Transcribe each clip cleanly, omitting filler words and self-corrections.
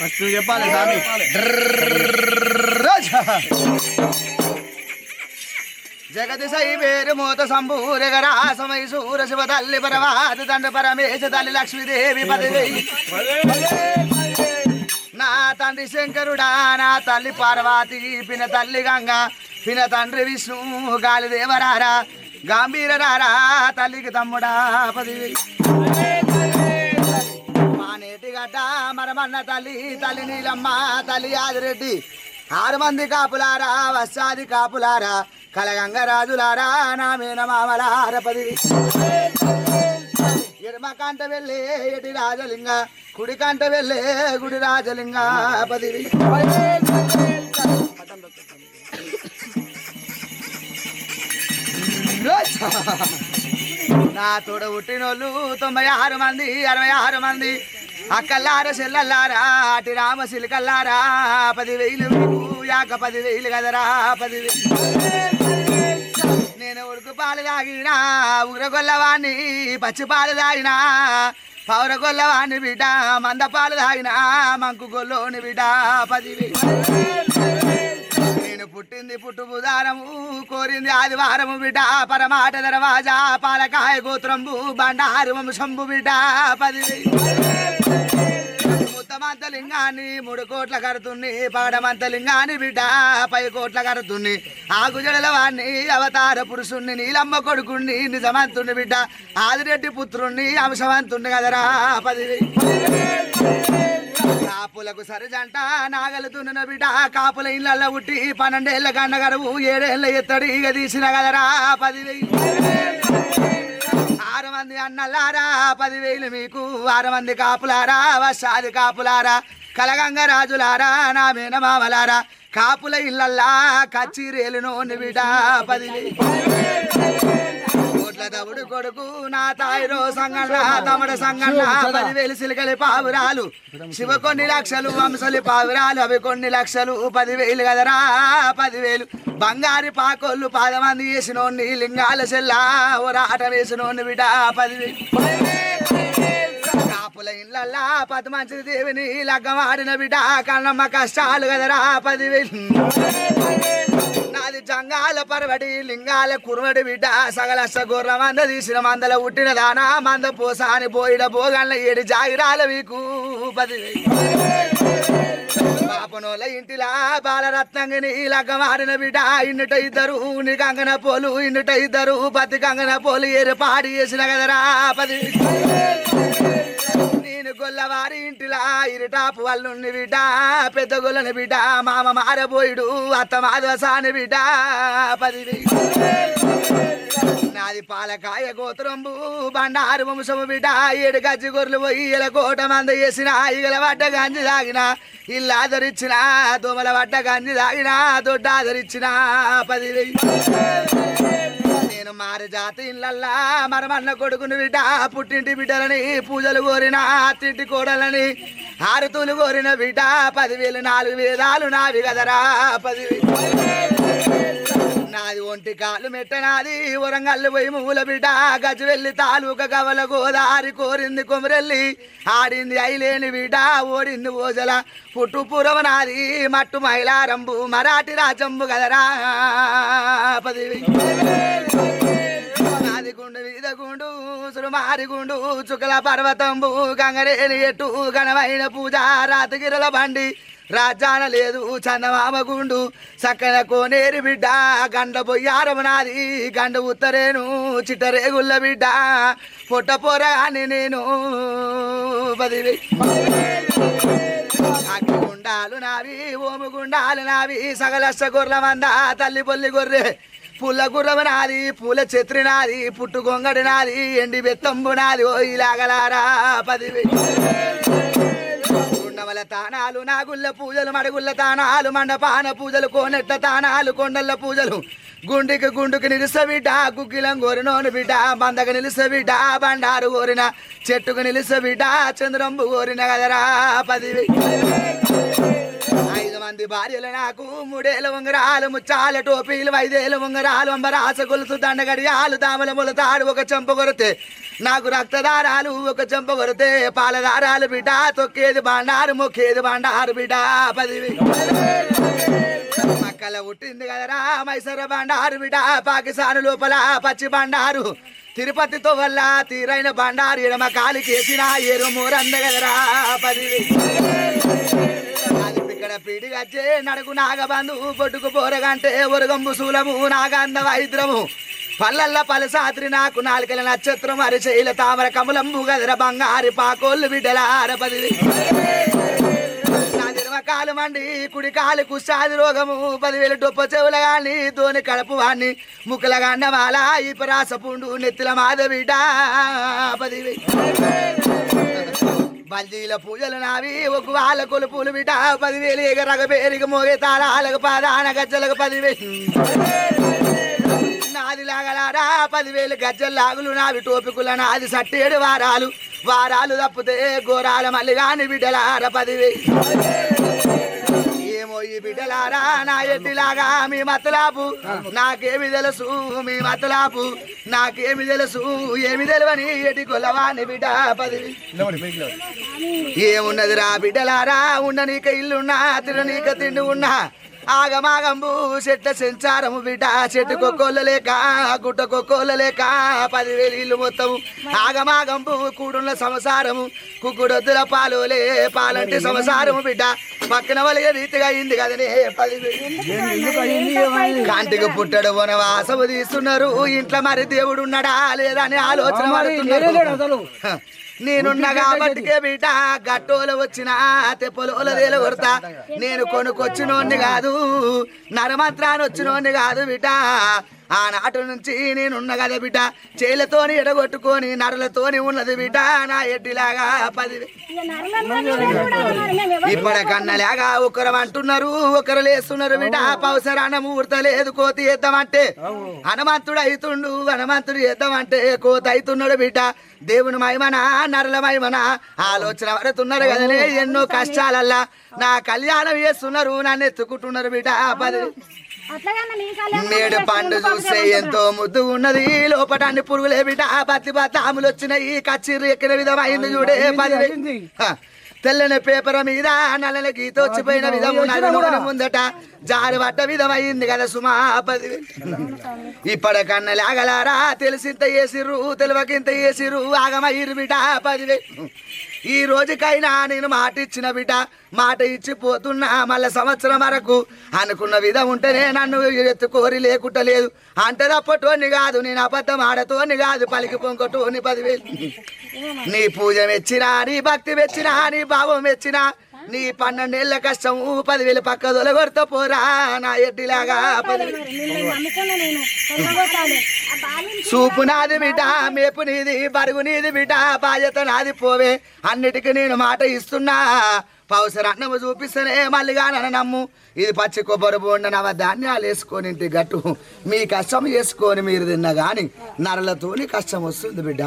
First చెప్పాలి స్వామి. జగతి సై వేరు మోత సంభూరగరాసమై సూర శివ తల్లి పరమాత తండ్రి పరమేశ తల్లి లక్ష్మీదేవి పదవి నా తండ్రి శంకరుడా నా తల్లి పార్వతి పిన తల్లి గంగా పిన తండ్రి విష్ణు గాలిదేవరారా గాంభీరరారా తల్లికి తమ్ముడా పదవి మానేటి గడ్డ మరమన్న తల్లి తల్లి నీలమ్మ తల్లి ఆదిరెడ్డి 6 మంది కాపులారా వస్తాది కాపులారా కలగంగరాజులారా నా మేనమామలార పదివి ఎడమ కంట వెళ్ళే ఎటి రాజలింగ కుడి కంట వెళ్ళే గుడి రాజలింగ పదివి నా తోడ పుట్టినోళ్ళు 96 మంది 66 మంది అక్కల్లారా చెల్లల్లారా అటి రామ సిలికల్లారా 10,000 మీకు యాక 10,000 కదరా 10,000 నేను ఉడుకు పాలు తాగినా ఉగ్రగొల్లవాణ్ణి పచ్చి పాలు తాగినా పౌరగొల్లవాణ్ణి బిడ్డ మంద పాలు తాగినా మంకు గొల్లోని బిడ్డ 10,000 నేను పుట్టింది పుట్టు బుధారము కోరింది ఆదివారము బిడ్డ పరమాట దరవాజా పాలకాయ గోత్రంబు బండారు వంశంబు బిడ్డ 10,000 ముత్తమంత లింగాన్ని 3 కోట్ల కడుతున్ని పగడమంత లింగాన్ని బిడ్డ 10 కోట్ల కడుతున్ని ఆగుజడల వాణ్ణి అవతార పురుషుణ్ణి నీలమ్మ కొడుకుణ్ణి నిజమంతుణ్ణి బిడ్డ ఆదిరెడ్డి పుత్రుణ్ణి అంశవంతుణ్ణి కదరా 10,000 కాపులకు సరిజంట నాగలుతున్న బిడ్డ కాపుల ఇళ్ళల్లో ఉట్టి 12 ఏళ్ళ గండ గడువు 7 ఏళ్ళ ఎత్తడి ఇక తీసిన కదరా 10,000 6 మంది అన్నలారా 10,000 మీకు 6 మంది కాపులారా వశాది కాపులారా కలగంగ రాజులారా నా మేనమామలారా కాపుల ఇళ్ళల్లా కచ్చిరేలును బిడ్డ 10,000 కోట్ల తవుడు కొడుకు నా తాయిరో సంగన్న తమడ సంగన్న 10,000 సిలికలి పావురాలు శివ కొన్ని లక్షలు వంశలి పావురాలు అవి కొన్ని లక్షలు 10,000 కదరా 10,000 బంగారి పాకోళ్ళు 10 మంది వేసినోన్ని లింగాల చెల్లా ఓరాట వేసినోన్ని బిడ్డ 10,000 కాపుల ఇళ్ళల్లా 10 మంచి దేవిని లగ్గమాడిన బిడ్డ కన్నమ్మ కష్టాలు కదరా 10,000 నాది జంగాల పరవడి లింగాల కురువడి బిడ్డ సగలస గొర్ర మంద తీసిన మందల ఉట్టిన దానా మంద పోసాని పోయిడ పోగళ్ళ 7 జాగిరాల మీకు 10,000 పాపనోళ్ళ ఇంటిలా బాలరత్నంగిని లగ్గమాడిన బిడ్డ ఇన్నుట 2 నీ కంగన పోలు ఇన్నుట 2 పత్తి కంగన పోలు ఏరుపాడి చేసిన కదరా 10,000 నేను గొల్లవారి ఇంటిలా ఇరుటాపు వల్లుని బిడ్డ పెద్ద గొల్లని బిడ్డ మామ మారబోయిడు అత్త మాధవసాని బిడ్డ 10,000 నాది పాలకాయ గోత్రంబు బండారు వంశము బిడ్డ 7 గజ్జి గొర్రెలు పోయి 1 కోట మంద వేసిన ఈగల పడ్డ గంజి తాగిన ఇల్లు ఆదరించిన దోమల పడ్డ గంజి తాగిన దొడ్డ ఆదరించిన 10,000 నేను మారి జాతి ఇళ్ళల్లా మరమన్న కొడుకుని బిడ్డ పుట్టింటి బిడ్డలని పూజలు కోరిన అత్తింటి కోడలని హారతులు కోరిన బిడ్డ 10,000 4 వేదాలు నావి కదరా 10,000 నాది ఒంటి కాలు మెట్టనాది వరంగల్లు పోయి మూల బిడ్డ గజవెల్లి తాలూక కవల గోదారి కోరింది కొమరెల్లి ఆడింది ఐలేని బిడ్డ ఓడింది ఓజల పుట్టుపురవ నాది మట్టు మైలారంబు మరాఠీ రాజంబు కదరా 10,000 నాది గుండు వీధ గుండు సురుమారి గుండు చుక్కల పర్వతంబు గంగరేని ఎట్టు ఘనమైన పూజ రాతగిరల బండి రాజాన లేదు చందమామ గుండు సక్కన కోనేరు బిడ్డ గండ బొయ్యారము నాది గండ ఉత్తరేను చిట్టరేగుళ్ళ బిడ్డ పొట్ట పోరగాని నేను 10,000 అగ్గి గుండాలు నావి ఓము గుండాలు నావి సగలష్ట గొర్రెల మంద తల్లి పొల్లి గొర్రె పుల్ల గుర్రము నాది పూల చెత్రి నాది పుట్టు గొంగడి నాది ఎండి బెత్తంబు నాది ఓ ఇలాగలారా 10,000 గుండవల తానాలు నాగుళ్ళ పూజలు మడుగుళ్ళ తానాలు మండపాన పూజలు కోనెట్ల తానాలు కొండల పూజలు గుండికి గుండుకి నిలుస బిడ్డ గుగ్గిలం కోరినోను బిడ్డ బందకు నిలుస బిడ్డ బండారు కోరిన చెట్టుకు నిలుస బిడ్డ చంద్రంబు కోరిన కదరా 10,000 5 మంది భార్యలు నాకు 3 ఏళ్ళ ఉంగరాలు ముచ్చాల టోపీలు 5 ఏళ్ళ ఉంగరాలు అంబరాస గొలుసు దండగడియాలు దామల ములతాడు ఒక చెంప కొరితే నాకు రక్తదారాలు ఒక చెంప కొరితే పాలదారాలు బిడ్డ తొక్కేది బాండారు మొక్కేది బాండారు బిడ్డ 10,000 మక్కల పుట్టింది కదరా మైసర బండారు బిడ్డ పాకిస్తాన్ లోపల పచ్చి బండారు తిరుపతితో వల్ల తీరైన బండారు ఎడమ కాలికేసిన ఏరు మూరంద కదరా 10,000 ఇక్కడ పీడి గచ్చే నడుకు నాగబంధు పొట్టుకు పోరగంటే ఒరగంబు శూలము నాగంద వైద్రము పల్లల్ల పలసాత్రి నాకు నాలుకల నక్షత్రం అరిశైల తామర కమలంబు గదర బంగారి పాకోళ్ళు బిడ్డలార 10,000 కాలు మండి కుడి కాలు కుషాది రోగము 10,000 డొప్ప చెవుల గాని దోని కడుపు వాణ్ణి ముక్కల గండమాల ఈ పరాస పుండు నెత్తిల మాధవిడ 10,000 బల్జీల పూజలు నావి ఒక వాళ్ళ కొలుపులు బిడ్డ 10,000 ఎగరగ పేరిక మోగే తాళాలకు పాదాన గజ్జలకు 10,000 నాది లాగలారా 10,000 గజ్జలు లాగులు నావి టోపికుల నాది 7 వారాలు తప్పితే గోరాల మల్లిగాని బిడ్డలార 10,000 ఏమో ఈ బిడ్డలారా నా ఎడ్డిలాగా మీ మతలాపు నాకేమి తెలుసు మీ మతలాపు నాకేమి తెలుసు ఏమి తెలివని ఎడి కొలవాని బిడ్డ 10,000 ఏమున్నదిరా బిడ్డలారా ఉండనీక ఇల్లున్నా తిననీక తిండి ఉన్నా ఆగమాగంబు చెట్ల సంచారము బిడ్డ చెట్టు కొక్కోళ్ళ లేక గుట్ట కొక్కోళ్ళ లేక 10,000 ఇల్లు మొత్తం ఆగమాగంబు కూడున్న సంసారము కుక్కుడొద్దుల పాలోలే పాలంటే సంసారము బిడ్డ పక్కన వలిగే రీతిగా అయింది కదనే 10,000 కాంటికి పుట్టడు వనవాసము తీస్తున్నారు ఇంట్లో మరి దేవుడు ఉన్నాడా లేదా అని ఆలోచన పడుతున్నారు నేనున్నా కాబట్టికే బిడ్డ గట్టోలు వచ్చిన తెప్పలోల వేలు కొడతా నేను కొనుకొచ్చినోన్ని కాదు నరమంత్రాన్ని వచ్చినోన్ని కాదు బిడ్డ ఆనాటి నుంచి నేనున్న కదా బిడ్డ చేలతోని ఎడగొట్టుకొని నరలతోని ఉన్నది బిడ్డ నా ఎడ్డిలాగా 10,000 ఇప్పటికన్నలాగా ఒకరు అంటున్నారు ఒకరు లేస్తున్నారు బిడ్డ పవసరాన ముహూర్త లేదు కోతి ఎద్దామంటే హనుమంతుడు అవుతుండు హనుమంతుడు ఎద్దామంటే కోతి అవుతున్నాడు బిడ్డ దేవుని మహిమన నరల మహిమన ఆలోచన పడుతున్నారు కదనే ఎన్నో కష్టాలల్లా నా కళ్యాణం చేస్తున్నారు నన్ను ఎత్తుకుంటున్నారు బిడ్డ 10,000 మేడు పండు చూస్తే ఎంతో ముద్దు ఉన్నది లోపటాన్ని పురుగులే బిడ్డ బతి బతాములు వచ్చినాయి కచ్చిర్రు ఎక్కిన విధమైంది చూడే 10,000 తెల్లని పేపర్ మీద నల్లని గీత వచ్చిపోయిన విధము నలుగురు ముందట జారి పడ్డ విధమైంది కదా సుమా 10,000 ఇప్పటికన్నా లాగలారా తెలిసింత వేసిర్రు తెలివకింత వేసిర్రు ఆగమయ్యిరు బిడ్డ 10,000 ఈ రోజుకైనా నేను మాట ఇచ్చిన బిడ్డ మాట ఇచ్చిపోతున్నా మళ్ళా సంవత్సరం వరకు అనుకున్న విధం ఉంటేనే నన్ను ఎత్తుకోరి లేకుండా లేదు అంటే తప్పటోని కాదు నేను అబద్ధం ఆడతోని కాదు పలికి పొంగటోని 10,000 నీ పూజ మెచ్చినా నీ భక్తి మెచ్చినా నీ భావం మెచ్చినా నీ 12 ఏళ్ల కష్టం 10,000 పక్క దొలగొడతా పోరా నా ఎడ్డిలాగా 10,000 చూపు నాది బిడ్డ మేపు నీది బరుగు నీది బిడ్డ బాధ్యత నాది పోవే అన్నిటికీ నేను మాట ఇస్తున్నా పౌసర అన్నము చూపిస్తేనే మళ్ళీగా నన్ను నమ్ము ఇది పచ్చి కొబ్బరి బోండ నవ ధాన్యాలు వేసుకొని ఇంటి గట్టు మీ కష్టం చేసుకొని మీరు తిన్నా గాని నరలతోని కష్టం వస్తుంది బిడ్డ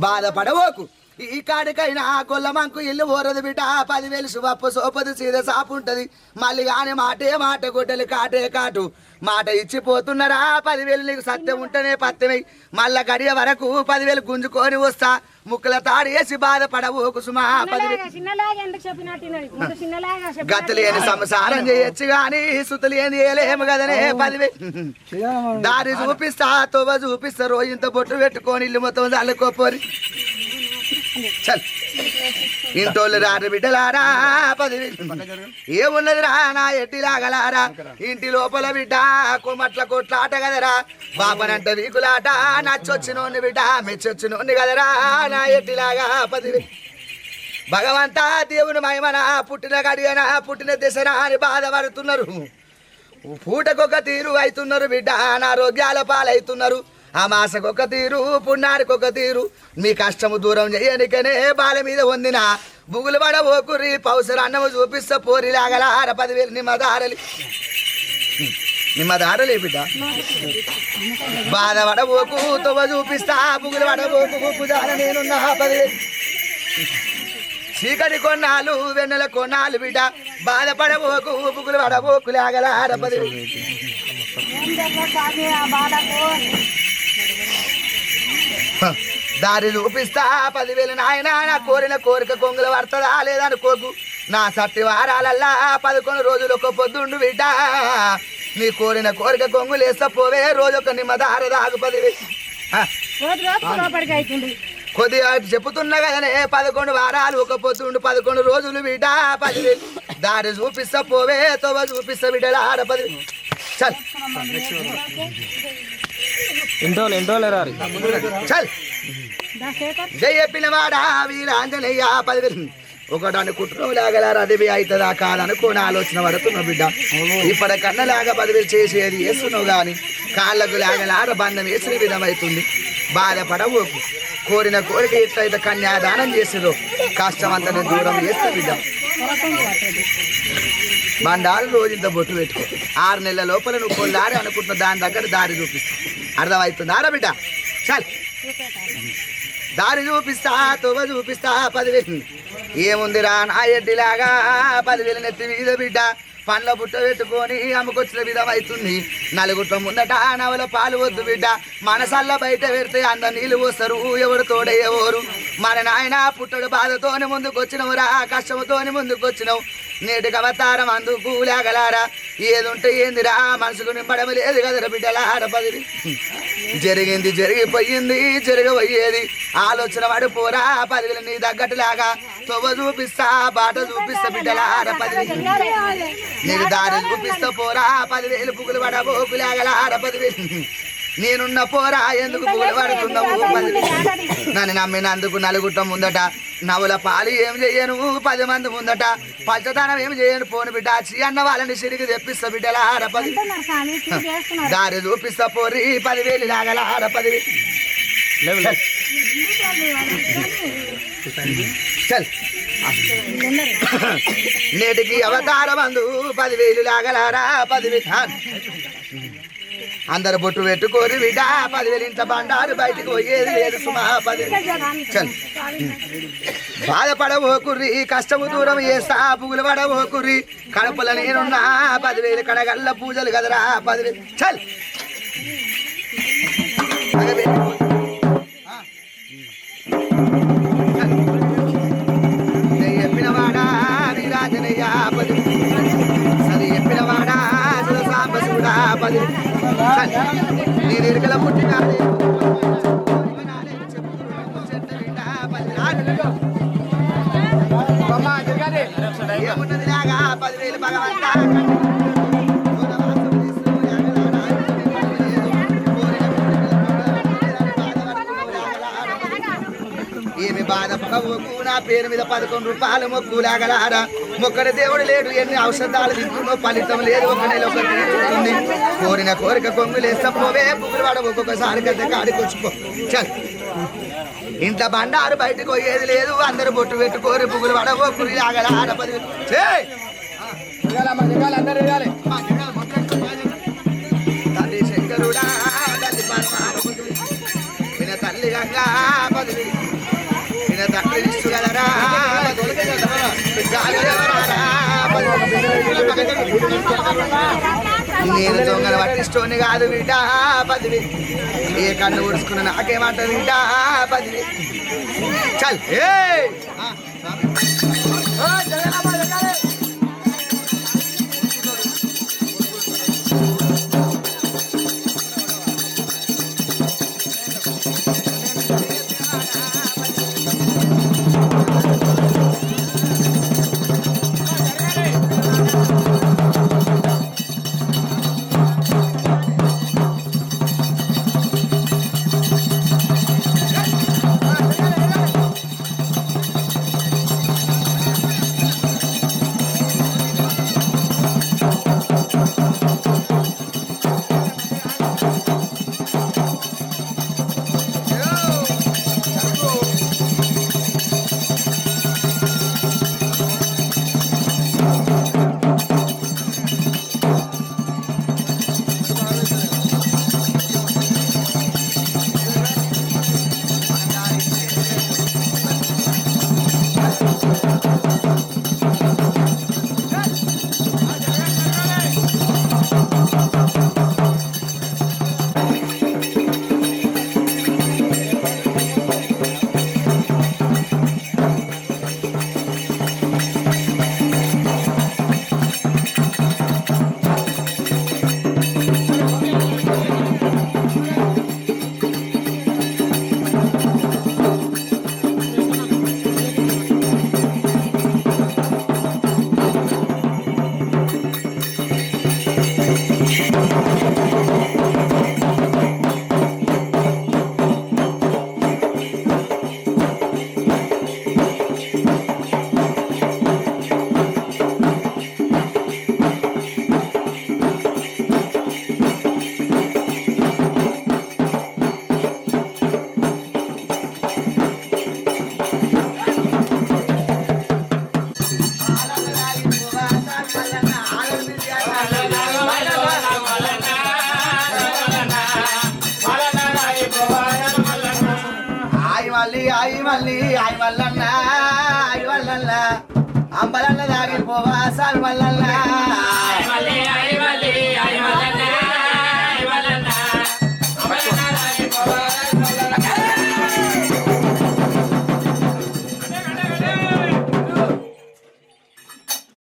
బాధపడవోకు ఈ కాడికైనా కొల్లమంకు ఇల్లు పోరదు బిడ్డ 10,000 శుభప్పు సోపది సీద సాపు ఉంటది మళ్ళీ కానీ మాటే మాట గొడ్డలు కాటే కాటు మాట ఇచ్చిపోతున్నారా 10,000 నీకు సత్యం ఉంటేనే పత్యమై మళ్ళా గడియ వరకు 10,000 గుంజుకొని వస్తా ముక్కల తాడు వేసి బాధపడవు కుసుమా 10,000 గతులేని సంసారం చేయొచ్చు గాని సుతులేని ఏలేము కదనే 10,000 దారి చూపిస్తా తోవ చూపిస్తా రోజంత బొట్టు పెట్టుకొని ఇల్లు మొత్తం చల్లుకోపోరి చల్ ఇంటోళ్ళు రారు బిడ్డలారా 10,000 ఏమున్నది రా నా ఎట్టిలాగలారా ఇంటి లోపల బిడ్డ కొమట్ల కొట్లాట కదరా బాపనంట వీకులాట నచ్చొచ్చినోని బిడ్డ మెచ్చొచ్చినోని కదరా నా ఎట్టిలాగా 10,000 భగవంతా దేవుని మహిమన పుట్టిన గడియన పుట్టిన దశనా అని బాధపడుతున్నారు పూటకొక తీరు అవుతున్నారు బిడ్డ అనారోగ్యాల పాలవుతున్నారు ఆ మాసకొక తీరు పుణ్యానికొక తీరు మీ కష్టము దూరం చేయనికనే బాల మీద వందిన బుగులు పడ ఓకురి పౌసర అన్నము చూపిస్తా పోరిలాగలార 10,000 నిమ్మదారలే బిడ్డ బాధ పడబోకు తొవ్వ చూపిస్తా బుగులు పడబోకు పుజాన నేనున్నా 10,000 చీకటి కొన్నాళ్ళు వెన్నెల కొన్నాళ్ళు బిడ్డ బాధపడబోకు పుగులు పడబోకు లాగలార పదివేలు దారి చూపిస్తా 10,000 నాయన నా కోరిన కోరిక కొంగులు పడుతుందా లేదనుకోకు నా సట్టి వారాలల్లా 11 రోజులు ఒక పొద్దుండు బిడ్డ నీ కోరిన కోరిక కొంగులు వేస్తా పోవే రోజు ఒక నిమ్మదార దాగు 10,000 కొద్దిగా చెప్పుతున్నా కదనే 11 వారాలు ఒక పొద్దుండు 11 రోజులు బిడ్డ 10,000 దారి చూపిస్తా పోవే తోవ చూపిస్తా బిడ్డల ఆడ 10,000 చల్ చల్ జయ పిల్లవాడా వీరాంజనేయ 10,000 ఒకటాన్ని కుటుంబం లాగలారా అది అవుతుందా కాదనుకోని ఆలోచన పడుతున్నావు బిడ్డ ఇప్పటికన్నా లాగా 10,000 చేసేది వేస్తున్నావు కానీ కాళ్ళకు లాగలార బంధం వేసిన విధమవుతుంది బాధపడవు కోరిన కోరిక ఎట్లయితే కన్యాదానం చేసేదో కష్టమంతా దూరం చేస్తే బిడ్డ బండాలు రోజు ఇంత బొట్టు పెట్టుకో 6 నెలల లోపల నువ్వు కొల్లారి అనుకుంటున్న దాని దగ్గర దారి చూపిస్తా అర్థమవుతుంది ఆరా బిడ్డ చాలు దారి చూపిస్తా తొవ్వ చూపిస్తా 10,000 ఏముందిరా నా ఎడ్డిలాగా 10,000 నెత్తి మీద బిడ్డ పండ్ల బుట్ట పెట్టుకొని అమ్ముకొచ్చిన విధమవుతుంది నలుగుట్ల ముందట నవల పాలు వద్దు బిడ్డ మనసల్ల బయట పెడితే అంద నీళ్ళు పోస్తారు ఎవరు తోడయ్యేవారు మన నాయన పుట్టడు బాధతోని ముందుకొచ్చినవురా కష్టముతోని ముందుకొచ్చినావు నేటికి అవతారం అందుకు లేగలారా ఏదుంటే ఏందిరా మనసుకు నింపడం లేదు కదరా బిడ్డలార 10,000 జరిగింది జరిగిపోయింది జరగబోయేది ఆలోచన పడిపోరా 10,000 నీ తగ్గట్టులాగా తొవ్వ చూపిస్తా బాట చూపిస్తా బిడ్డలార 10,000 నీకు దారి చూపిస్తా పోరా 10,000 పుగులు పడబోకు లేగలార 10,000 నేనున్న పోరా ఎందుకు పుగులు పడుతున్నావు 10,000 నన్ను నమ్మినందుకు నలుగుట్ట ముందట నవ్వుల పాలు ఏం చెయ్యను 10 మంది ముందట పచ్చదనం ఏం చేయను పోను బిడ్డ అన్న వాళ్ళని సిరిగి తెప్పిస్తా బిడ్డలార 10,000 దారి చూపిస్తా పోరి 10,000 లాగలార 10,000 చల్ నేటికి అవతారం అందు 10,000 లాగలారా 10,000 అందరు బొట్టు పెట్టుకోరి బిడ్డ 10,000 ఇంత బండారు బయటకు పోయేది లేదు సుమా 10,000 చల్ బాధపడబోకుర్రి కష్టము దూరం చేస్తా పువ్వులు పడబోకుర్రి కడపల నేనున్నా 10,000 కడగల్ల పూజలు కదరా 10,000 చల్ చెప్పినవాడా వీరాజనయ్య 10,000 సరి చెప్పినవాడా సాంబశివుడా 10,000 నేను ఇరుకల పుట్టి కాదు ఏమున్నది లాగా 10,000 భగవంతా ఏమి బాధపడవకు నా పేరు మీద 11 రూపాయలు మొక్కు లాగలారా మొక్కడి దేవుడు లేడు ఎన్ని ఔషధాలు తింటున్నో ఫలితం లేదు ఒక నెల ఒక తీరుతుంది కోరిన కోరిక కొంగులేస్తా పోవే పువ్వులు పడ ఒక్కొక్కసారి పెద్ద కాడికి వచ్చిపో చల్ ఇంత బండారు బయటకు పోయేది లేదు అందరు బొట్టు పెట్టుకోరి పువ్వులు పడవో కురి లాగలార 10,000 తల్లి శంకరుడా తల్లి పరమాత్ముడు విన తల్లి గంగా 10,000 విన తండ్రి విష్ణుగలరా నేను దొంగలు పట్టిస్తోని కాదు బిడ్డ 10,000 ఏ కన్ను ఊడుచుకున్న నాకేమంట బిడ్డ 10,000 చల్ మళ్ళీ ఆయి వల్లన్న అంబలన్న దాగిపోవా సామి వల్లన్న